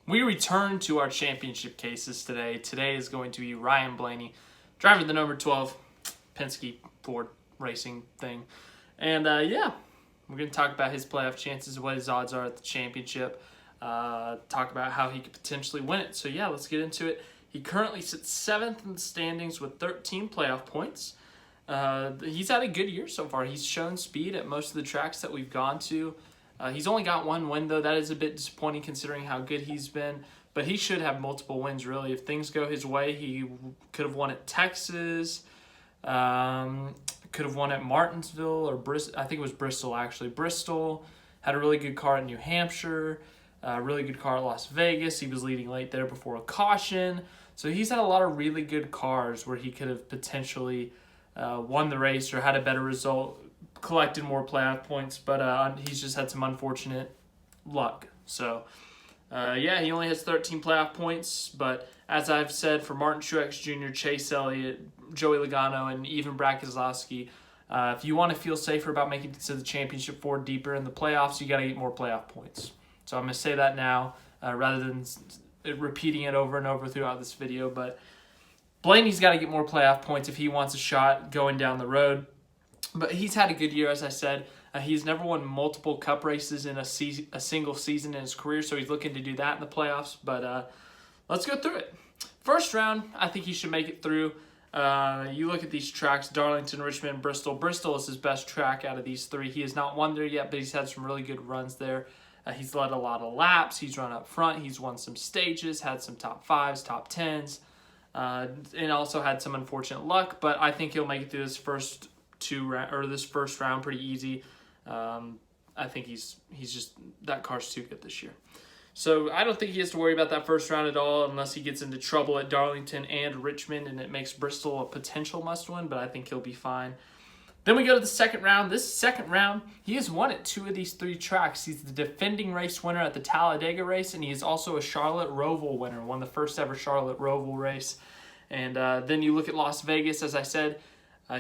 We return to our championship cases today. Today is going to be Ryan Blaney, driving the number 12 Penske Ford racing thing. And we're going to talk about his playoff chances, what his odds are at the championship, talk about how he could potentially win it. So let's get into it. He currently sits 7th in the standings with 13 playoff points. He's had a good year so far. He's shown speed at most of the tracks that we've gone to. He's only got one win, though. That is a bit disappointing considering how good he's been. But he should have multiple wins, really. If things go his way, he could have won at Texas, could have won at Martinsville, or Bristol. I think it was Bristol, actually. Bristol had a really good car at New Hampshire, a really good car at Las Vegas. He was leading late there before a caution. So he's had a lot of really good cars where he could have potentially won the race or had a better result, collected more playoff points, but he's just had some unfortunate luck. So, he only has 13 playoff points, but as I've said, for Martin Truex Jr., Chase Elliott, Joey Logano, and even Brad Keselowski, if you want to feel safer about making it to the championship four deeper in the playoffs, you got to get more playoff points. So I'm going to say that now rather than repeating it over and over throughout this video, but Blaney's got to get more playoff points if he wants a shot going down the road. But he's had a good year, as I said. He's never won multiple cup races in a single season in his career, so he's looking to do that in the playoffs. But let's go through it. First round, I think he should make it through. You look at these tracks, Darlington, Richmond, Bristol. Bristol is his best track out of these three. He has not won there yet, but he's had some really good runs there. He's led a lot of laps. He's run up front. He's won some stages, had some top 5s, top 10s, and also had some unfortunate luck. But I think he'll make it through this first round pretty easy. I think he's just, that car's too good this year. So I don't think he has to worry about that first round at all unless he gets into trouble at Darlington and Richmond and it makes Bristol a potential must-win, but I think he'll be fine. Then we go to the second round. This second round, he has won at 2 of these 3 tracks. He's the defending race winner at the Talladega race, and he is also a Charlotte Roval winner, won the first ever Charlotte Roval race. And then you look at Las Vegas, as I said,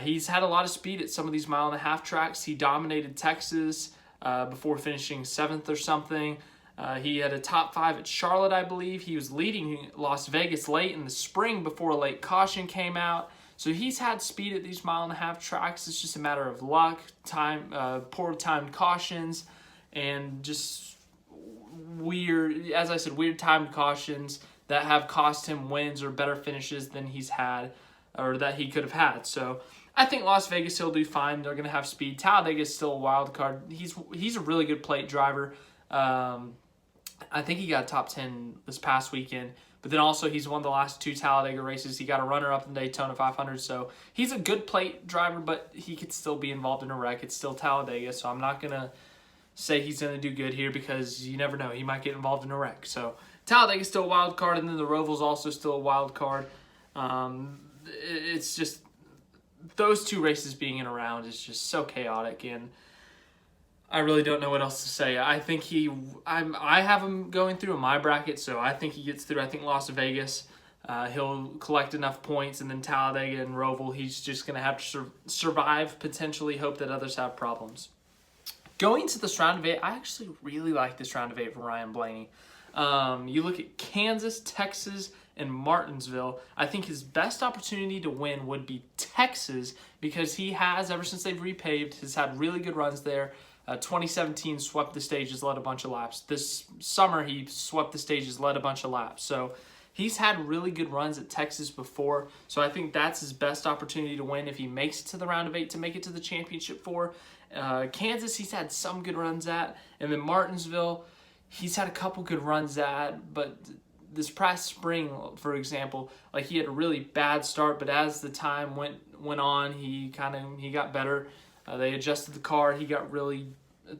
he's had a lot of speed at some of these 1.5-mile tracks. He dominated Texas before finishing 7th or something. He had a top 5 at Charlotte, I believe. He was leading Las Vegas late in the spring before a late caution came out. So he's had speed at these 1.5-mile tracks. It's just a matter of luck, time, poor timed cautions, and just weird timed cautions that have cost him wins or better finishes than he's had or that he could have had. So I think Las Vegas he'll do fine. They're going to have speed. Talladega is still a wild card. He's a really good plate driver. I think he got top 10 this past weekend. But then also he's won the last 2 Talladega races. He got a runner-up in Daytona 500. So he's a good plate driver, but he could still be involved in a wreck. It's still Talladega, so I'm not going to say he's going to do good here because you never know. He might get involved in a wreck. So Talladega's still a wild card, and then the Roval's also still a wild card. It's just those 2 races being in a round is just so chaotic, and I really don't know what else to say. I think I have him going through in my bracket, so I think he gets through. I think Las Vegas, he'll collect enough points, and then Talladega and Roval, he's just going to have to survive, potentially hope that others have problems. Going to this round of 8, I actually really like this round of 8 for Ryan Blaney. You look at Kansas, Texas, and Martinsville. I think his best opportunity to win would be Texas because he has, ever since they've repaved, has had really good runs there. 2017 swept the stages, led a bunch of laps. This summer he swept the stages, led a bunch of laps. So he's had really good runs at Texas before. So I think that's his best opportunity to win if he makes it to the round of 8 to make it to the championship 4. Kansas, he's had some good runs at. And then Martinsville, he's had a couple good runs at. But this past spring, for example, like he had a really bad start. But as the time went on, he got better. They adjusted the car. He got really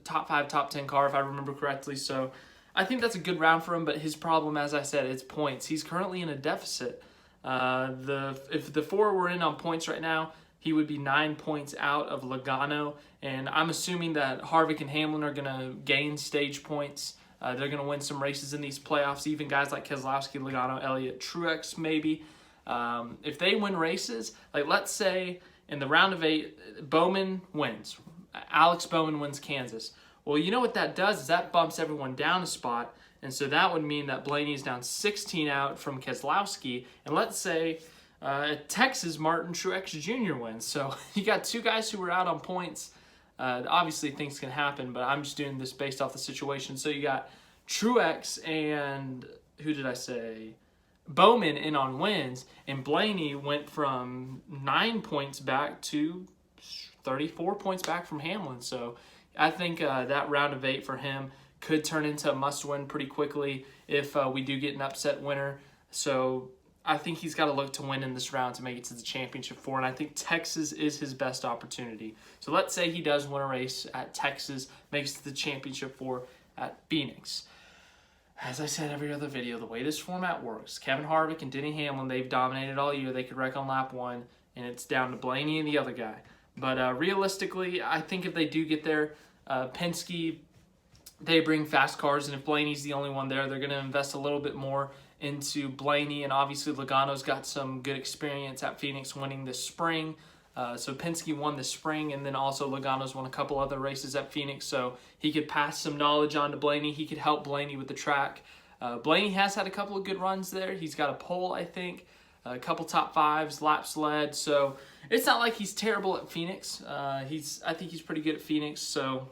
top 5, top 10 car, if I remember correctly. So I think that's a good round for him. But his problem, as I said, is points. He's currently in a deficit. If the 4 were in on points right now, he would be 9 points out of Logano. And I'm assuming that Harvick and Hamlin are going to gain stage points. They're going to win some races in these playoffs. Even guys like Keselowski, Logano, Elliott, Truex maybe. If they win races, like let's say in the round of 8, Bowman wins. Alex Bowman wins Kansas. Well, you know what that does is that bumps everyone down a spot, And so that would mean that Blaney's down 16 out from Keselowski. And let's say Texas, Martin Truex Jr. wins. So you got two guys who were out on points. Obviously, things can happen, but I'm just doing this based off the situation. So you got Truex and, who did I say? Bowman in on wins, and Blaney went from 9 points back to 34 points back from Hamlin. So I think that round of 8 for him could turn into a must-win pretty quickly if we do get an upset winner. So I think he's got to look to win in this round to make it to the championship 4, and I think Texas is his best opportunity. So let's say he does win a race at Texas, makes it to the championship 4 at Phoenix. As I said every other video, the way this format works, Kevin Harvick and Denny Hamlin, they've dominated all year. They could wreck on lap 1, and it's down to Blaney and the other guy. But realistically, I think if they do get there, Penske, they bring fast cars, and if Blaney's the only one there, they're going to invest a little bit more into Blaney, and obviously Logano's got some good experience at Phoenix winning this spring. So Penske won this spring, and then also Logano's won a couple other races at Phoenix, so he could pass some knowledge on to Blaney. He could help Blaney with the track. Blaney has had a couple of good runs there. He's got a pole, I think, a couple top 5s, laps led, so it's not like he's terrible at Phoenix. I think he's pretty good at Phoenix, so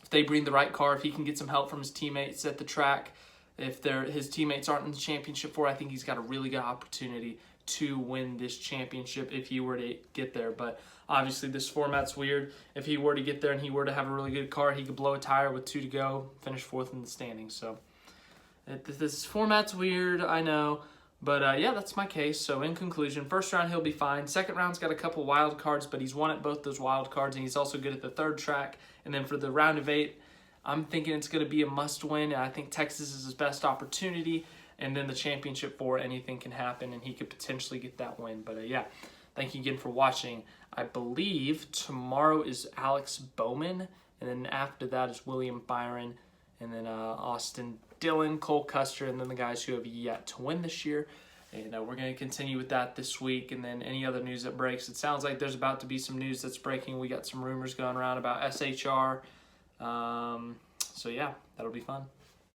if they bring the right car, if he can get some help from his teammates at the track, if his teammates aren't in the championship 4, I think he's got a really good opportunity to win this championship if he were to get there. But obviously this format's weird. If he were to get there and he were to have a really good car, he could blow a tire with 2 to go, finish 4th in the standings. So this format's weird, I know. But yeah, that's my case. So in conclusion, first round he'll be fine. Second round's got a couple wild cards, but he's won at both those wild cards, and he's also good at the third track. And then for the round of 8, I'm thinking it's going to be a must-win, and I think Texas is his best opportunity. And then the championship 4, anything can happen, and he could potentially get that win. But yeah, thank you again for watching. I believe tomorrow is Alex Bowman, and then after that is William Byron, and then Austin Dillon, Cole Custer, and then the guys who have yet to win this year. And we're going to continue with that this week, and then any other news that breaks. It sounds like there's about to be some news that's breaking. We got some rumors going around about SHR. So yeah, that'll be fun.